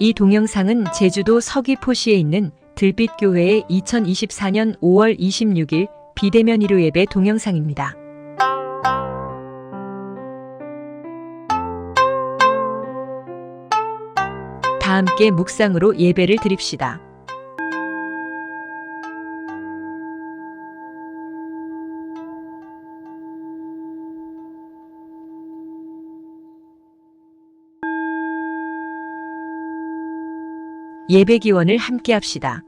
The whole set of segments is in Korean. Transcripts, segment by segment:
이 동영상은 제주도 서귀포시에 있는 들빛교회의 2024년 5월 26일 비대면 일요 예배 동영상입니다. 다 함께 묵상으로 예배를 드립시다. 예배 기원을 함께 합시다.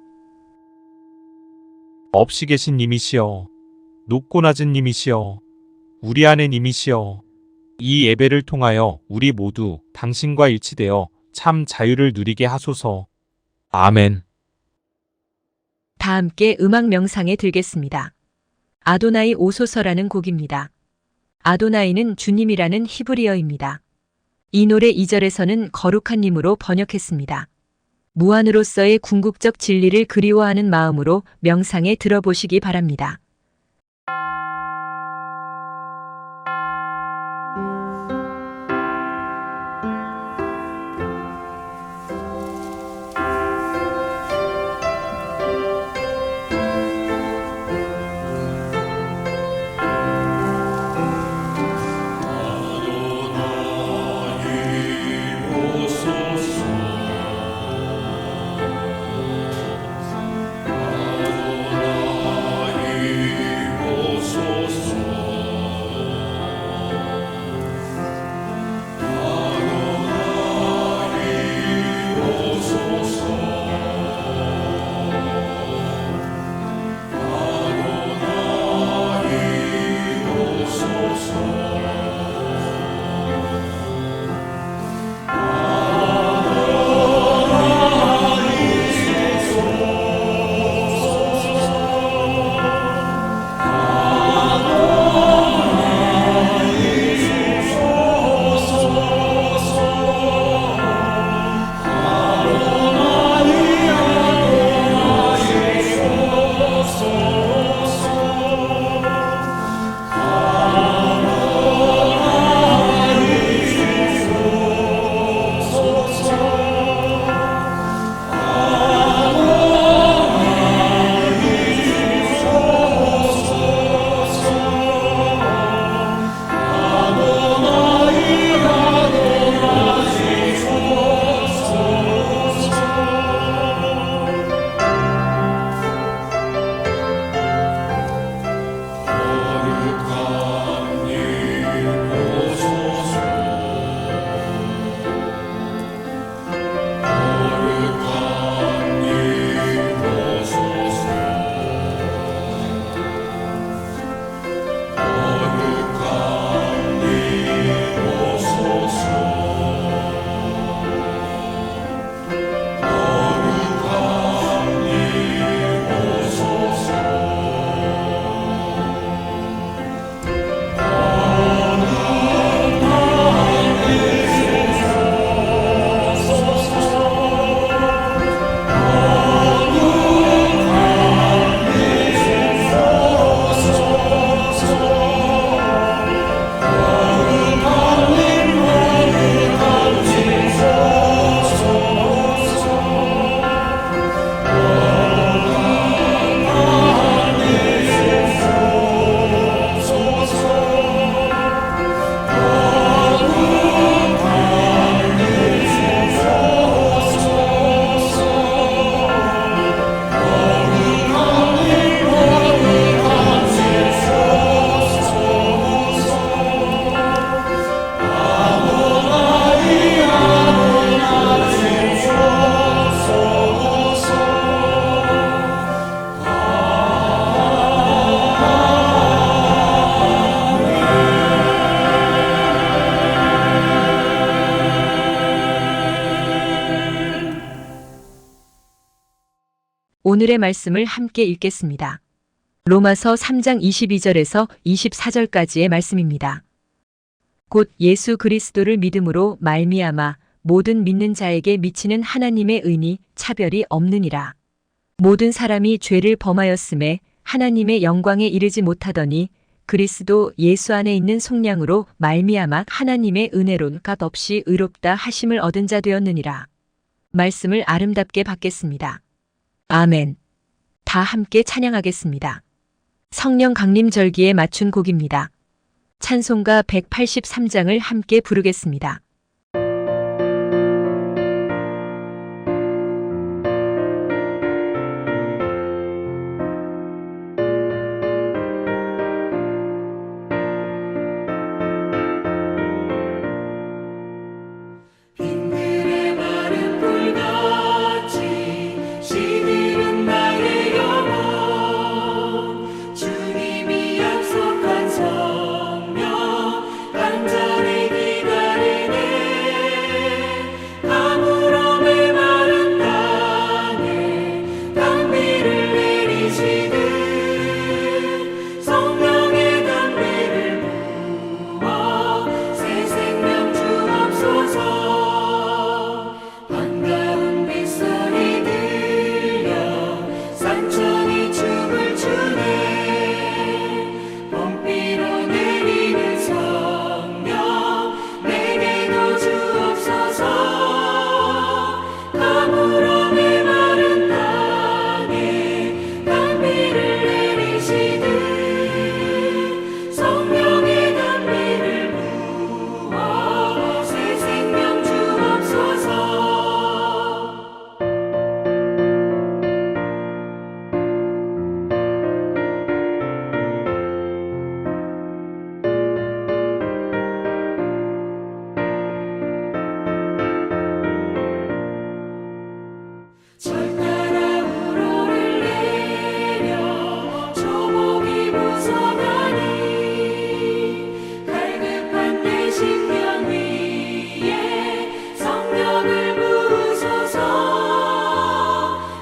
없이 계신 님이시여, 높고 낮은 님이시여, 우리 안에 님이시여, 이 예배를 통하여 우리 모두 당신과 일치되어 참 자유를 누리게 하소서. 아멘. 다 함께 음악 명상에 들겠습니다. 아도나이 오소서라는 곡입니다. 아도나이는 주님이라는 히브리어입니다. 이 노래 2절에서는 거룩한 님으로 번역했습니다. 무한으로서의 궁극적 진리를 그리워하는 마음으로 명상에 들어보시기 바랍니다. 오늘의 말씀을 함께 읽겠습니다. 로마서 3장 22절에서 24절까지의 말씀입니다. 곧 예수 그리스도를 믿음으로 말미암아 모든 믿는 자에게 미치는 하나님의 의니 차별이 없느니라. 모든 사람이 죄를 범하였음에 하나님의 영광에 이르지 못하더니 그리스도 예수 안에 있는 속량으로 말미암아 하나님의 은혜론 값없이 의롭다 하심을 얻은 자 되었느니라. 말씀을 아름답게 받겠습니다. 아멘. 다 함께 찬양하겠습니다. 성령 강림 절기에 맞춘 곡입니다. 찬송가 183장을 함께 부르겠습니다. 빈들의 마른 불같이 시들은 나의 영혼 주님이 약속한 성령 간절히 기다리네 가물음의 마른 땅에 단비를 내리시듯 성령의 단비를 부어 새 생명 주옵소서 반가운 빗소리 들려 산천이 춤을 추네 봄비로 내리는 성령 내게도 주옵소서 가물음의 마른 땅에 단비를 내리시듯 성령의 단비를 부어 새 생명 주옵소서 절 따라 우로를 내려 조목이 무성하니 갈급한 내 심령 위에 성령을 부으소서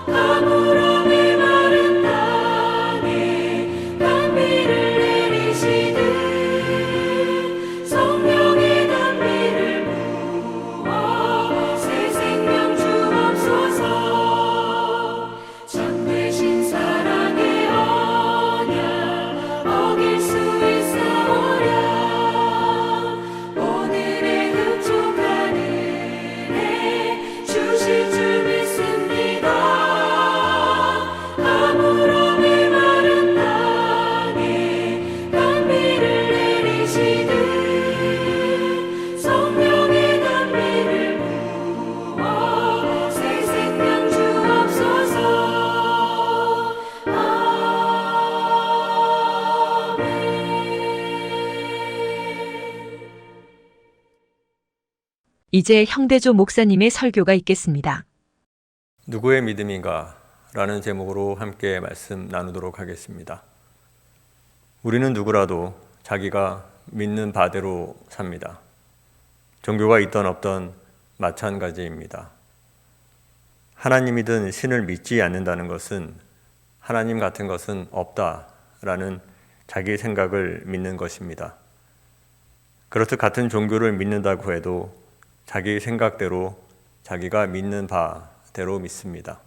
가물음의 마른 땅에 단비를 내리시듯 성령의 단비를 부어 새 생명 주옵소서 참되신 사랑의 언약 어길 수 있사오랴 오늘의 흡족한 은혜 주실 줄 믿습니다 가물음의 마른 땅에 단비를 내리시듯 성령의 단비를 부어 새 생명 주옵소서 이제 형대조 목사님의 설교가 있겠습니다. 누구의 믿음인가? 라는 제목으로 함께 말씀 나누도록 하겠습니다. 우리는 누구라도 자기가 믿는 바대로 삽니다. 종교가 있던 없던 마찬가지입니다. 하나님이든 신을 믿지 않는다는 것은 하나님 같은 것은 없다라는 자기 생각을 믿는 것입니다. 그렇듯 같은 종교를 믿는다고 해도 자기 생각대로 자기가 믿는 바대로 믿습니다.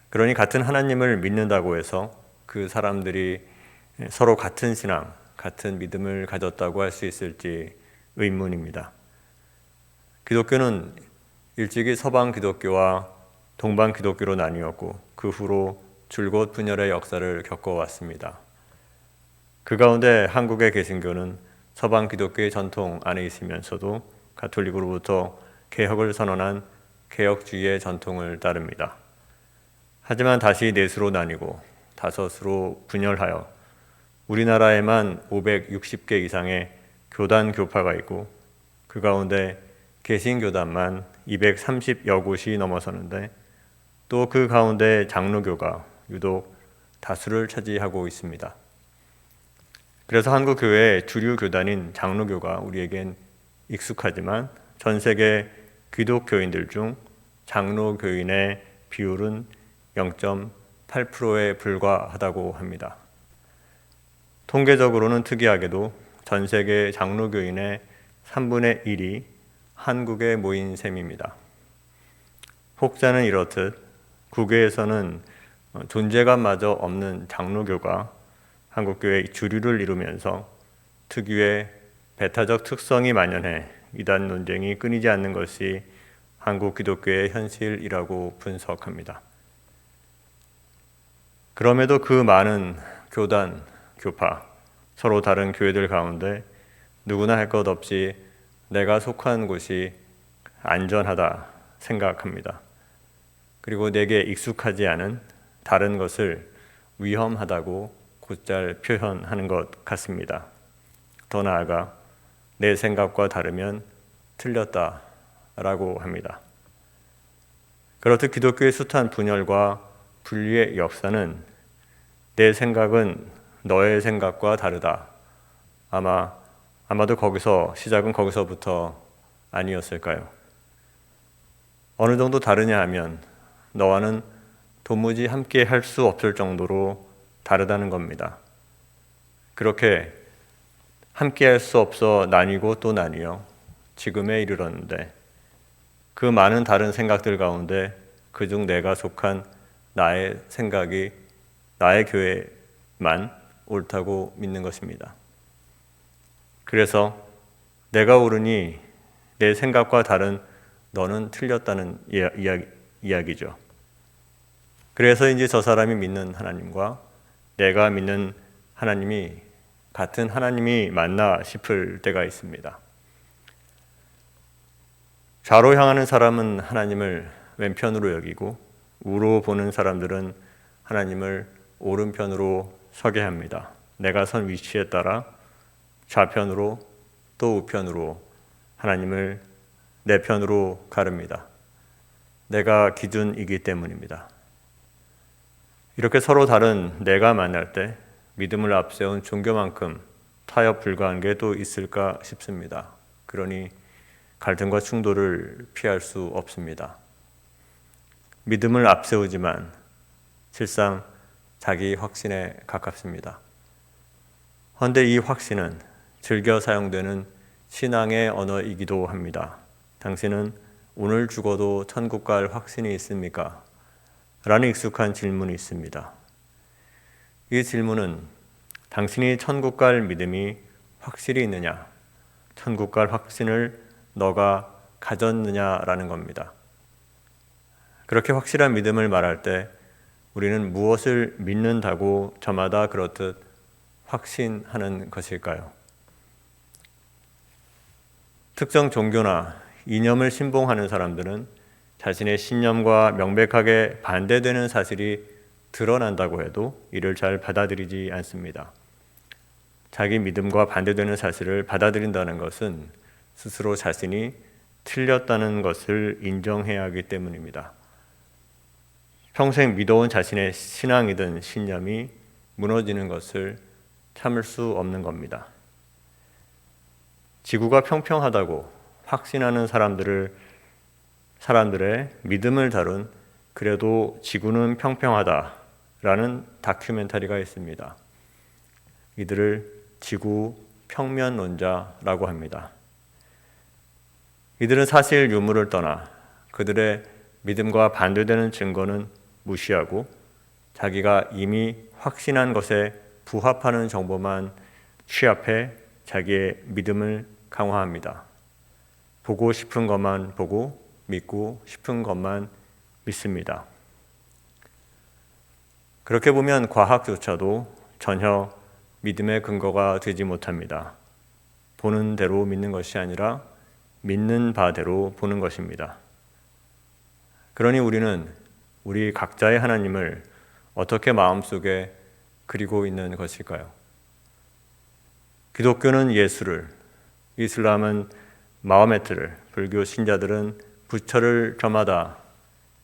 그러니 같은 하나님을 믿는다고 해서 그 사람들이 서로 같은 신앙, 같은 믿음을 가졌다고 할 수 있을지 의문입니다. 기독교는 일찍이 서방 기독교와 동방 기독교로 나뉘었고 그 후로 줄곧 분열의 역사를 겪어왔습니다. 그 가운데 한국의 개신교는 서방 기독교의 전통 안에 있으면서도 가톨릭으로부터 개혁을 선언한 개혁주의의 전통을 따릅니다. 하지만 다시 넷으로 나뉘고 다섯으로 분열하여 우리나라에만 560개 이상의 교단 교파가 있고 그 가운데 개신교단만 230여 곳이 넘어서는데 또 그 가운데 장로교가 유독 다수를 차지하고 있습니다. 그래서 한국 교회의 주류 교단인 장로교가 우리에겐 익숙하지만 전 세계 기독교인들 중 장로교인의 비율은 0.8%에 불과하다고 합니다. 통계적으로는 특이하게도 전 세계 장로교인의 3분의 1이 한국에 모인 셈입니다. 혹자는 이렇듯 국외에서는 존재감마저 없는 장로교가 한국교회의 주류를 이루면서 특유의 배타적 특성이 만연해 이단 논쟁이 끊이지 않는 것이 한국 기독교의 현실이라고 분석합니다. 그럼에도 그 많은 교단, 교파, 서로 다른 교회들 가운데 누구나 할 것 없이 내가 속한 곳이 안전하다 생각합니다. 그리고 내게 익숙하지 않은 다른 것을 위험하다고 곧잘 표현하는 것 같습니다. 더 나아가 내 생각과 다르면 틀렸다라고 합니다. 그렇듯 기독교의 숱한 분열과 분리의 역사는 내 생각은 너의 생각과 다르다. 아마도 시작은 거기서부터 아니었을까요? 어느 정도 다르냐 하면 너와는 도무지 함께 할 수 없을 정도로 다르다는 겁니다. 그렇게 함께 할 수 없어 나뉘고 또 나뉘어 지금에 이르렀는데 그 많은 다른 생각들 가운데 그중 내가 속한 나의 생각이 나의 교회만 옳다고 믿는 것입니다. 그래서 내가 옳으니 내 생각과 다른 너는 틀렸다는 이야기죠. 그래서인지 저 사람이 믿는 하나님과 내가 믿는 하나님이 같은 하나님이 맞나 싶을 때가 있습니다. 좌로 향하는 사람은 하나님을 왼편으로 여기고 우로 보는 사람들은 하나님을 오른편으로 서게 합니다. 내가 선 위치에 따라 좌편으로 또 우편으로 하나님을 내 편으로 가릅니다. 내가 기준이기 때문입니다. 이렇게 서로 다른 내가 만날 때 믿음을 앞세운 종교만큼 타협 불가한 게 또 있을까 싶습니다. 그러니 갈등과 충돌을 피할 수 없습니다. 믿음을 앞세우지만 실상 자기 확신에 가깝습니다. 헌데 이 확신은 즐겨 사용되는 신앙의 언어이기도 합니다. 당신은 오늘 죽어도 천국 갈 확신이 있습니까? 라는 익숙한 질문이 있습니다. 이 질문은 당신이 천국 갈 믿음이 확실히 있느냐, 천국 갈 확신을 너가 가졌느냐라는 겁니다. 그렇게 확실한 믿음을 말할 때 우리는 무엇을 믿는다고 저마다 그렇듯 확신하는 것일까요? 특정 종교나 이념을 신봉하는 사람들은 자신의 신념과 명백하게 반대되는 사실이 드러난다고 해도 이를 잘 받아들이지 않습니다. 자기 믿음과 반대되는 사실을 받아들인다는 것은 스스로 자신이 틀렸다는 것을 인정해야 하기 때문입니다. 평생 믿어온 자신의 신앙이든 신념이 무너지는 것을 참을 수 없는 겁니다. 지구가 평평하다고 확신하는 사람들의 믿음을 다룬 그래도 지구는 평평하다라는 다큐멘터리가 있습니다. 이들을 지구 평면론자라고 합니다. 이들은 사실 유무를 떠나 그들의 믿음과 반대되는 증거는 무시하고 자기가 이미 확신한 것에 부합하는 정보만 취합해 자기의 믿음을 강화합니다. 보고 싶은 것만 보고 믿고 싶은 것만 믿습니다. 그렇게 보면 과학조차도 전혀 믿음의 근거가 되지 못합니다. 보는 대로 믿는 것이 아니라 믿는 바대로 보는 것입니다. 그러니 우리는 우리 각자의 하나님을 어떻게 마음속에 그리고 있는 것일까요? 기독교는 예수를, 이슬람은 마호메트를, 불교 신자들은 부처를 저마다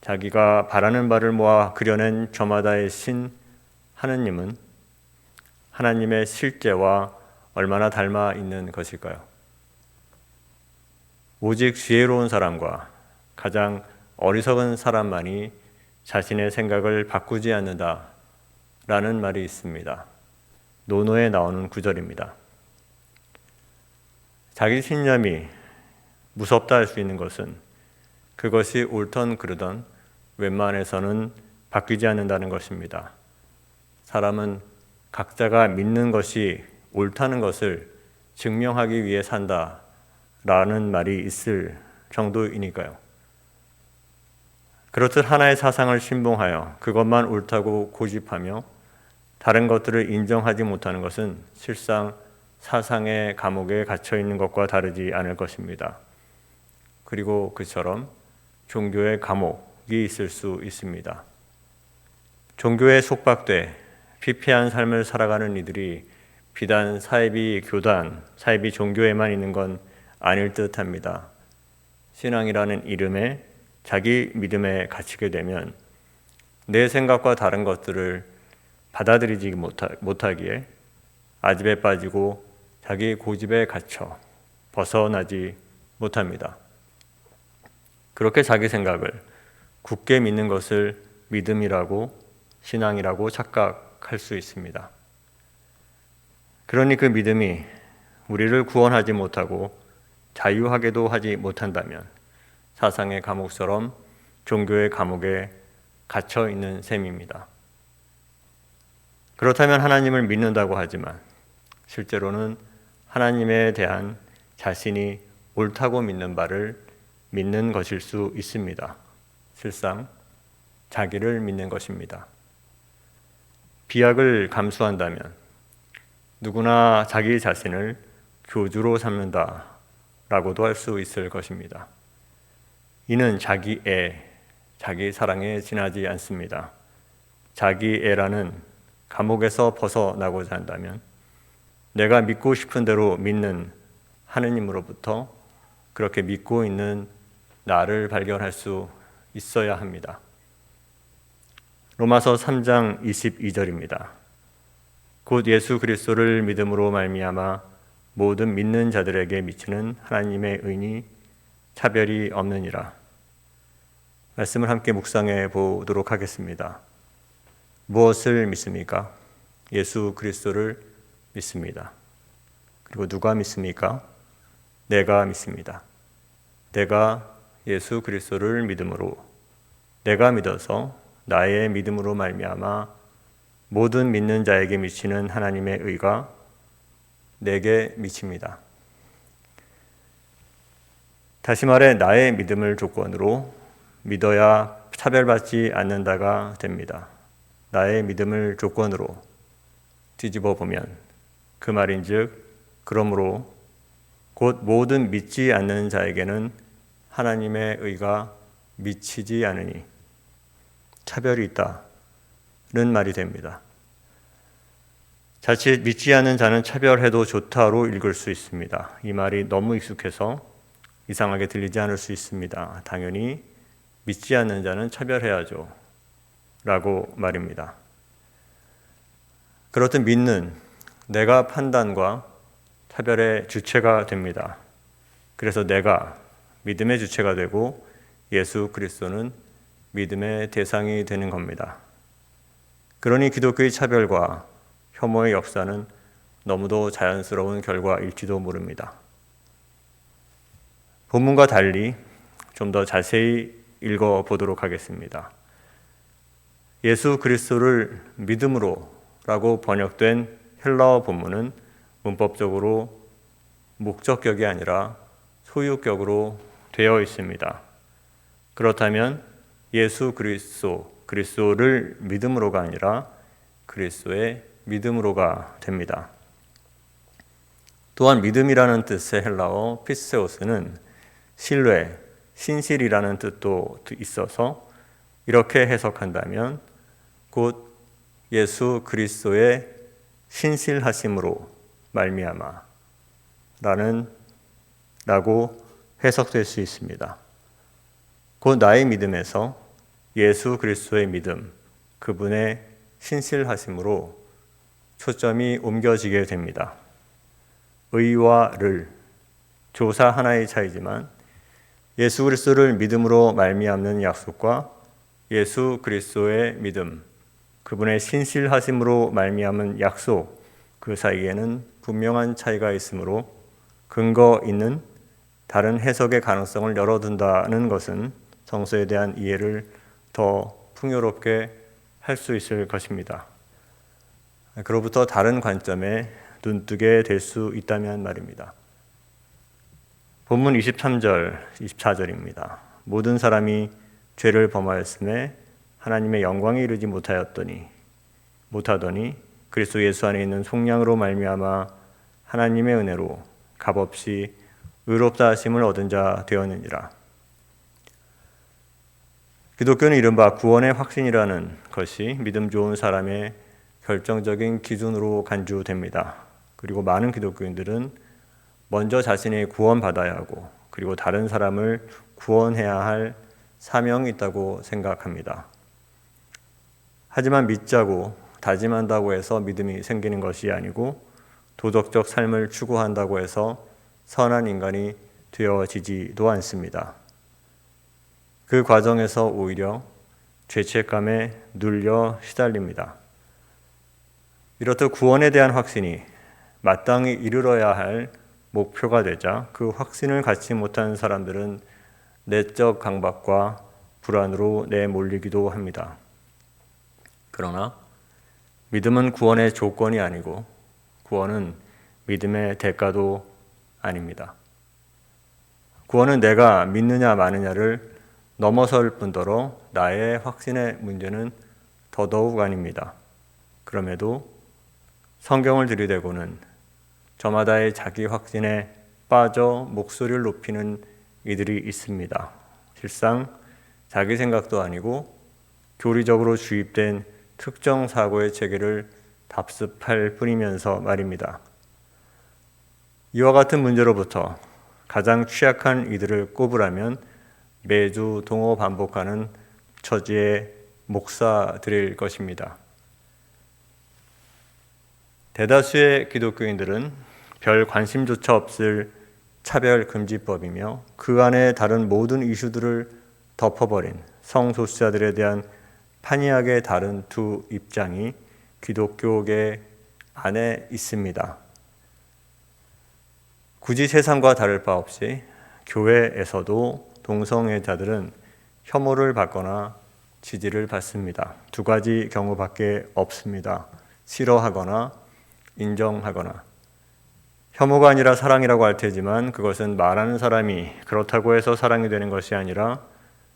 자기가 바라는 바를 모아 그려낸 저마다의 신 하느님은 하나님의 실제와 얼마나 닮아 있는 것일까요? 오직 지혜로운 사람과 가장 어리석은 사람만이 자신의 생각을 바꾸지 않는다 라는 말이 있습니다. 논어에 나오는 구절입니다. 자기 신념이 무섭다 할 수 있는 것은 그것이 옳던 그르던 웬만해서는 바뀌지 않는다는 것입니다. 사람은 각자가 믿는 것이 옳다는 것을 증명하기 위해 산다 라는 말이 있을 정도이니까요. 그렇듯 하나의 사상을 신봉하여 그것만 옳다고 고집하며 다른 것들을 인정하지 못하는 것은 실상 사상의 감옥에 갇혀 있는 것과 다르지 않을 것입니다. 그리고 그처럼 종교의 감옥이 있을 수 있습니다. 종교에 속박돼 피폐한 삶을 살아가는 이들이 비단 사이비 교단, 사이비 종교에만 있는 건 아닐 듯합니다. 신앙이라는 이름에 자기 믿음에 갇히게 되면 내 생각과 다른 것들을 받아들이지 못하기에 아집에 빠지고 자기 고집에 갇혀 벗어나지 못합니다. 그렇게 자기 생각을 굳게 믿는 것을 믿음이라고 신앙이라고 착각할 수 있습니다. 그러니 그 믿음이 우리를 구원하지 못하고 자유하게도 하지 못한다면 사상의 감옥처럼 종교의 감옥에 갇혀 있는 셈입니다. 그렇다면 하나님을 믿는다고 하지만 실제로는 하나님에 대한 자신이 옳다고 믿는 바를 믿는 것일 수 있습니다. 실상 자기를 믿는 것입니다. 비약을 감수한다면 누구나 자기 자신을 교주로 삼는다라고도 할 수 있을 것입니다. 이는 자기애, 자기 사랑에 지나지 않습니다. 자기애라는 감옥에서 벗어나고자 한다면 내가 믿고 싶은 대로 믿는 하느님으로부터 그렇게 믿고 있는 나를 발견할 수 있어야 합니다. 로마서 3장 22절입니다. 곧 예수 그리스도를 믿음으로 말미암아 모든 믿는 자들에게 미치는 하나님의 의니 차별이 없느니라. 말씀을 함께 묵상해 보도록 하겠습니다. 무엇을 믿습니까? 예수 그리스도를 믿습니다. 그리고 누가 믿습니까? 내가 믿습니다. 내가 예수 그리스도를 믿음으로 내가 믿어서 나의 믿음으로 말미암아 모든 믿는 자에게 미치는 하나님의 의가 내게 미칩니다. 다시 말해 나의 믿음을 조건으로 믿어야 차별받지 않는다가 됩니다. 나의 믿음을 조건으로 뒤집어 보면 그 말인즉 그러므로 곧 모든 믿지 않는 자에게는 하나님의 의가 미치지 않으니 차별이 있다는 말이 됩니다. 자칫 믿지 않는 자는 차별해도 좋다로 읽을 수 있습니다. 이 말이 너무 익숙해서 이상하게 들리지 않을 수 있습니다. 당연히 믿지 않는 자는 차별해야죠 라고 말입니다. 그렇듯 믿는 내가 판단과 차별의 주체가 됩니다. 그래서 내가 믿음의 주체가 되고 예수 그리스도는 믿음의 대상이 되는 겁니다. 그러니 기독교의 차별과 혐오의 역사는 너무도 자연스러운 결과일지도 모릅니다. 본문과 달리 좀 더 자세히 읽어보도록 하겠습니다. 예수 그리스도를 믿음으로 라고 번역된 헬라어 본문은 문법적으로 목적격이 아니라 소유격으로 되어 있습니다. 그렇다면 예수 그리스도를 믿음으로가 아니라 그리스도의 믿음으로가 됩니다. 또한 믿음이라는 뜻의 헬라어 피세오스는 신뢰, 신실이라는 뜻도 있어서 이렇게 해석한다면 곧 예수 그리스도의 신실하심으로 말미암아 라고 해석될 수 있습니다. 곧 나의 믿음에서 예수 그리스도의 믿음, 그분의 신실하심으로 초점이 옮겨지게 됩니다. 의와 를, 조사 하나의 차이지만 예수 그리스도를 믿음으로 말미암는 약속과 예수 그리스도의 믿음, 그분의 신실하심으로 말미암은 약속, 그 사이에는 분명한 차이가 있으므로 근거 있는 다른 해석의 가능성을 열어둔다는 것은 성서에 대한 이해를 더 풍요롭게 할 수 있을 것입니다. 그로부터 다른 관점에 눈뜨게 될 수 있다면 말입니다. 본문 23절, 24절입니다. 모든 사람이 죄를 범하였음에 하나님의 영광에 이르지 못하더니 그리스도 예수 안에 있는 속량으로 말미암아 하나님의 은혜로 값없이 의롭다 하심을 얻은 자 되었느니라. 기독교는 이른바 구원의 확신이라는 것이 믿음 좋은 사람의 결정적인 기준으로 간주됩니다. 그리고 많은 기독교인들은 먼저 자신이 구원받아야 하고 그리고 다른 사람을 구원해야 할 사명이 있다고 생각합니다. 하지만 믿자고 다짐한다고 해서 믿음이 생기는 것이 아니고 도덕적 삶을 추구한다고 해서 선한 인간이 되어지지도 않습니다. 그 과정에서 오히려 죄책감에 눌려 시달립니다. 이렇듯 구원에 대한 확신이 마땅히 이르러야 할 목표가 되자 그 확신을 갖지 못한 사람들은 내적 강박과 불안으로 내몰리기도 합니다. 그러나 믿음은 구원의 조건이 아니고 구원은 믿음의 대가도 아닙니다. 구원은 내가 믿느냐 마느냐를 넘어설 뿐더러 나의 확신의 문제는 더더욱 아닙니다. 그럼에도 성경을 들이대고는 저마다의 자기 확신에 빠져 목소리를 높이는 이들이 있습니다. 실상 자기 생각도 아니고 교리적으로 주입된 특정 사고의 체계를 답습할 뿐이면서 말입니다. 이와 같은 문제로부터 가장 취약한 이들을 꼽으라면 매주 동호 반복하는 처지의 목사들일 것입니다. 대다수의 기독교인들은 별 관심조차 없을 차별금지법이며 그 안에 다른 모든 이슈들을 덮어버린 성소수자들에 대한 판이하게 다른 두 입장이 기독교계 안에 있습니다. 굳이 세상과 다를 바 없이 교회에서도 동성애자들은 혐오를 받거나 지지를 받습니다. 두 가지 경우밖에 없습니다. 싫어하거나 인정하거나. 혐오가 아니라 사랑이라고 할 테지만 그것은 말하는 사람이 그렇다고 해서 사랑이 되는 것이 아니라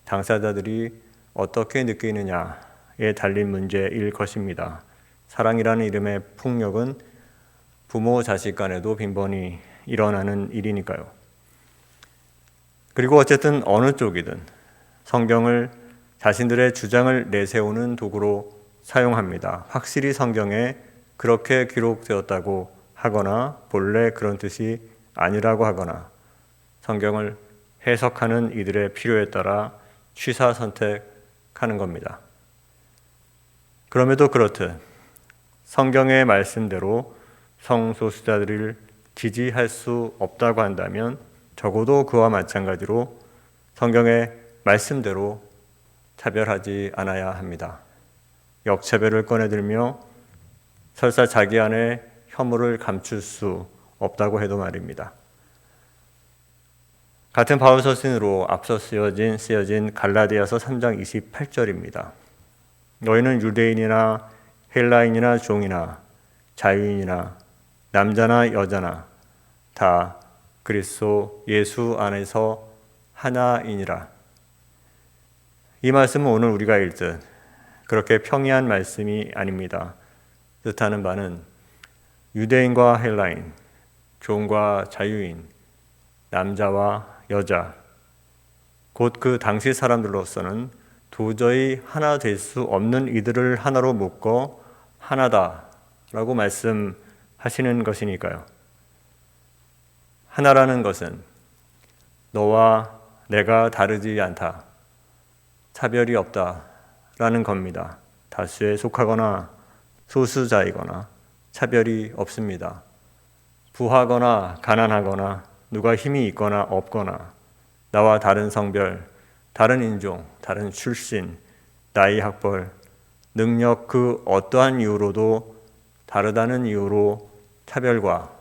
당사자들이 어떻게 느끼느냐에 달린 문제일 것입니다. 사랑이라는 이름의 폭력은 부모 자식 간에도 빈번히 일어나는 일이니까요. 그리고 어쨌든 어느 쪽이든 성경을 자신들의 주장을 내세우는 도구로 사용합니다. 확실히 성경에 그렇게 기록되었다고 하거나 본래 그런 뜻이 아니라고 하거나 성경을 해석하는 이들의 필요에 따라 취사 선택하는 겁니다. 그럼에도 그렇듯 성경의 말씀대로 성소수자들을 지지할 수 없다고 한다면 적어도 그와 마찬가지로 성경의 말씀대로 차별하지 않아야 합니다. 역차별을 꺼내들며 설사 자기 안에 혐오를 감출 수 없다고 해도 말입니다. 같은 바울 서신으로 앞서 쓰여진 갈라디아서 3장 28절입니다. 너희는 유대인이나 헬라인이나 종이나 자유인이나 남자나 여자나 다 그리스도 예수 안에서 하나이니라. 이 말씀은 오늘 우리가 읽듯 그렇게 평이한 말씀이 아닙니다. 뜻하는 바는 유대인과 헬라인, 종과 자유인, 남자와 여자, 곧 그 당시 사람들로서는 도저히 하나 될 수 없는 이들을 하나로 묶어 하나다라고 말씀하시는 것이니까요. 하나라는 것은 너와 내가 다르지 않다, 차별이 없다라는 겁니다. 다수에 속하거나 소수자이거나 차별이 없습니다. 부하거나 가난하거나 누가 힘이 있거나 없거나 나와 다른 성별, 다른 인종, 다른 출신, 나이, 학벌, 능력 그 어떠한 이유로도 다르다는 이유로 차별과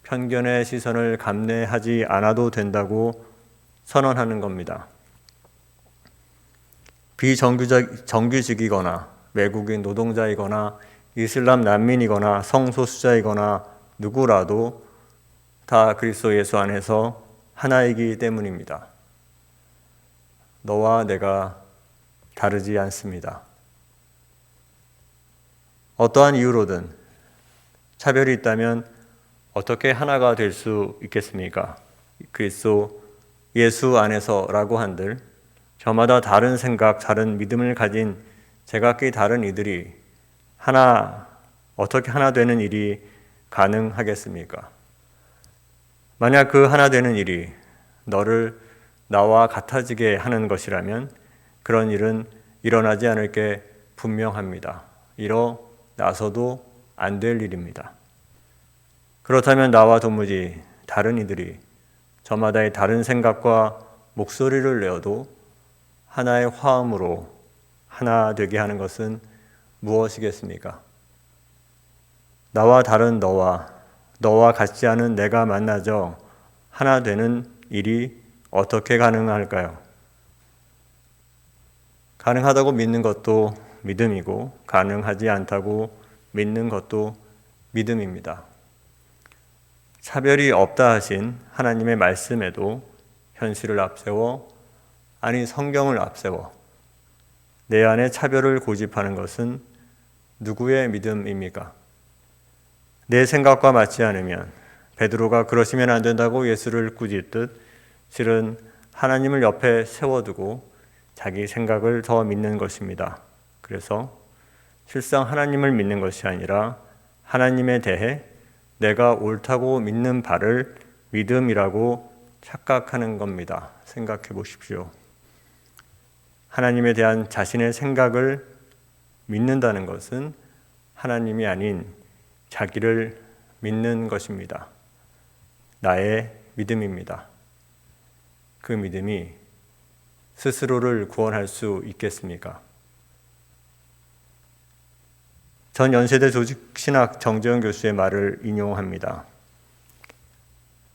편견의 시선을 감내하지 않아도 된다고 선언하는 겁니다. 비정규직이거나 외국인 노동자이거나 이슬람 난민이거나 성소수자이거나 누구라도 다 그리스도 예수 안에서 하나이기 때문입니다. 너와 내가 다르지 않습니다. 어떠한 이유로든 차별이 있다면 어떻게 하나가 될 수 있겠습니까? 그리스도 예수 안에서라고 한들 저마다 다른 생각, 다른 믿음을 가진 제각기 다른 이들이 어떻게 하나 되는 일이 가능하겠습니까? 만약 그 하나 되는 일이 너를 나와 같아지게 하는 것이라면 그런 일은 일어나지 않을 게 분명합니다. 일어나서도 안 될 일입니다. 그렇다면 나와 도무지 다른 이들이 저마다의 다른 생각과 목소리를 내어도 하나의 화음으로 하나 되게 하는 것은 무엇이겠습니까? 나와 다른 너와 같지 않은 내가 만나져 하나 되는 일이 어떻게 가능할까요? 가능하다고 믿는 것도 믿음이고 가능하지 않다고 믿는 것도 믿음입니다. 차별이 없다 하신 하나님의 말씀에도 현실을 앞세워, 아니 성경을 앞세워 내 안에 차별을 고집하는 것은 누구의 믿음입니까? 내 생각과 맞지 않으면 베드로가 그러시면 안 된다고 예수를 꾸짖듯 실은 하나님을 옆에 세워두고 자기 생각을 더 믿는 것입니다. 그래서 실상 하나님을 믿는 것이 아니라 하나님에 대해 내가 옳다고 믿는 바를 믿음이라고 착각하는 겁니다. 생각해 보십시오. 하나님에 대한 자신의 생각을 믿는다는 것은 하나님이 아닌 자기를 믿는 것입니다. 나의 믿음입니다. 그 믿음이 스스로를 구원할 수 있겠습니까? 전 연세대 조직신학 정재영 교수의 말을 인용합니다.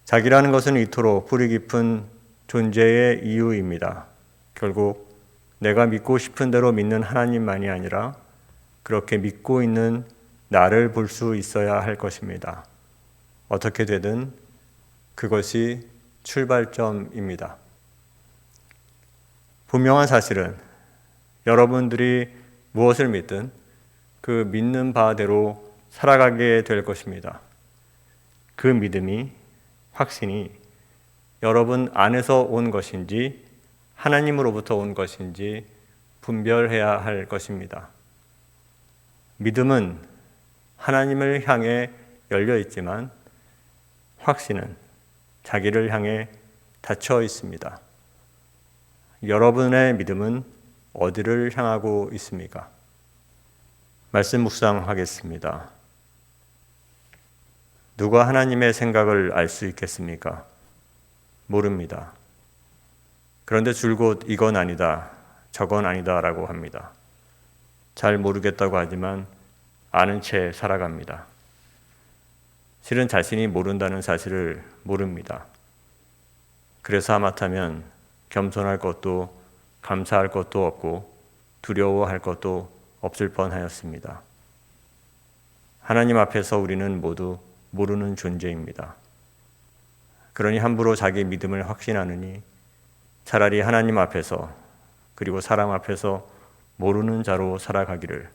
자기라는 것은 이토록 뿌리 깊은 존재의 이유입니다. 결국 내가 믿고 싶은 대로 믿는 하나님만이 아니라 그렇게 믿고 있는 나를 볼 수 있어야 할 것입니다. 어떻게 되든 그것이 출발점입니다. 분명한 사실은 여러분들이 무엇을 믿든 그 믿는 바대로 살아가게 될 것입니다. 그 믿음이, 확신이 여러분 안에서 온 것인지 하나님으로부터 온 것인지 분별해야 할 것입니다. 믿음은 하나님을 향해 열려 있지만 확신은 자기를 향해 닫혀 있습니다. 여러분의 믿음은 어디를 향하고 있습니까? 말씀 묵상하겠습니다. 누가 하나님의 생각을 알 수 있겠습니까? 모릅니다. 그런데 줄곧 이건 아니다, 저건 아니다 라고 합니다. 잘 모르겠다고 하지만 아는 채 살아갑니다. 실은 자신이 모른다는 사실을 모릅니다. 그래서 하마터면 겸손할 것도 감사할 것도 없고 두려워할 것도 없을 뻔하였습니다. 하나님 앞에서 우리는 모두 모르는 존재입니다. 그러니 함부로 자기 믿음을 확신하느니 차라리 하나님 앞에서 그리고 사람 앞에서 모르는 자로 살아가기를,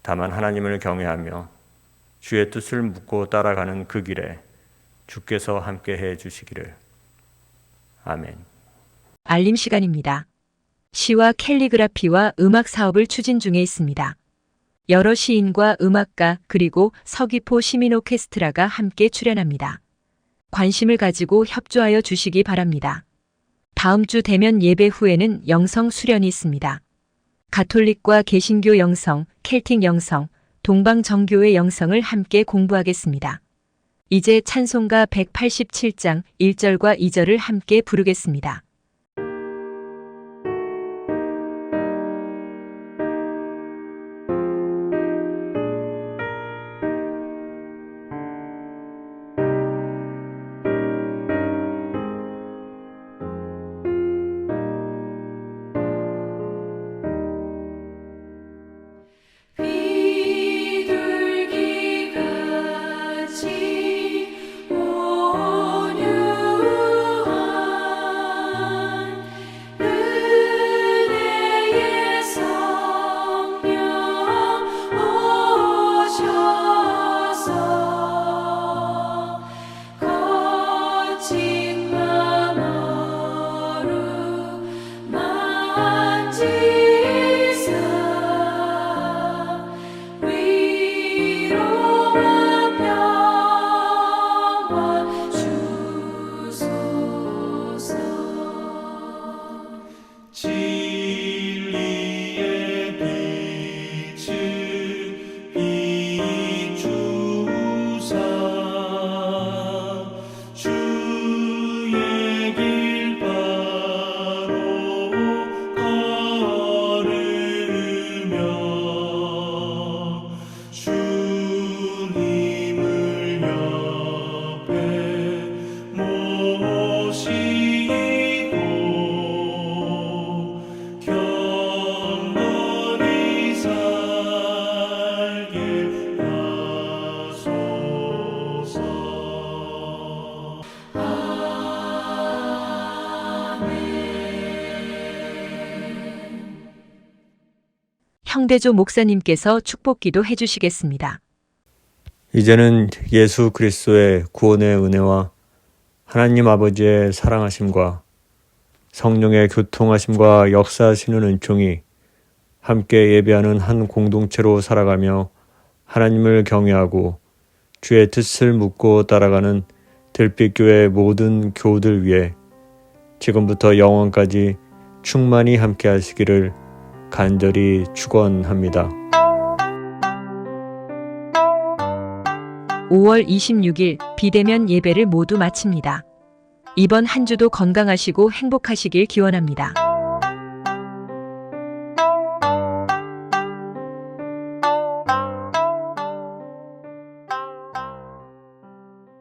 다만 하나님을 경외하며 주의 뜻을 묻고 따라가는 그 길에 주께서 함께해 주시기를. 아멘. 알림 시간입니다. 시와 캘리그라피와 음악 사업을 추진 중에 있습니다. 여러 시인과 음악가 그리고 서귀포 시민 오케스트라가 함께 출연합니다. 관심을 가지고 협조하여 주시기 바랍니다. 다음 주 대면 예배 후에는 영성 수련이 있습니다. 가톨릭과 개신교 영성, 켈틱 영성, 동방 정교회 영성을 함께 공부하겠습니다. 이제 찬송가 187장 1절과 2절을 함께 부르겠습니다. 비둘기같이 온유한 홍대조 목사님께서 축복기도 해주시겠습니다. 이제는 예수 그리스도의 구원의 은혜와 하나님 아버지의 사랑하심과 성령의 교통하심과 역사하시는 은총이 함께 예배하는 한 공동체로 살아가며 하나님을 경외하고 주의 뜻을 묻고 따라가는 들빛교회 모든 교우들 위해 지금부터 영원까지 충만히 함께 하시기를 간절히 축원합니다. 5월 26일 비대면 예배를 모두 마칩니다. 이번 한 주도 건강하시고 행복하시길 기원합니다.